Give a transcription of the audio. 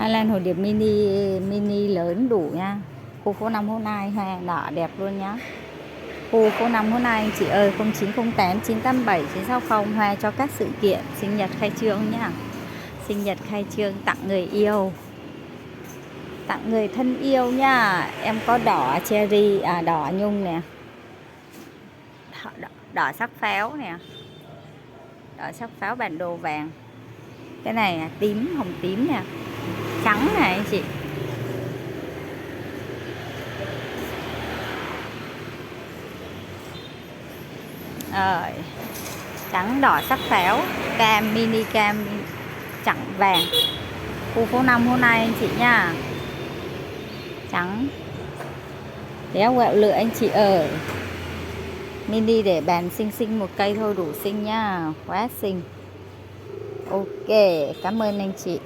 Highland hồ điệp mini mini lớn đủ nha. Khu phố 5 hôm nay hoa đỏ đẹp luôn nhá. Khu phố 5 hôm nay anh chị ơi, 0908 987 960 hoa cho các sự kiện sinh nhật khai trương nhá. Sinh nhật khai trương tặng người yêu, tặng người thân yêu nha. Em có đỏ cherry, đỏ nhung nè, đỏ sắc pháo nè, đỏ sắc pháo bản đồ vàng. Cái này là tím, hồng tím nè, trắng này anh chị. Rồi, trắng đỏ sắc pháo, cam mini cam chẵn vàng. Khu phố 5 hôm nay anh chị nha. Trắng đéo quẹo lựa anh chị ở. Mini để bàn xinh xinh một cây thôi đủ xinh nha, quá xinh. Ok, cảm ơn anh chị.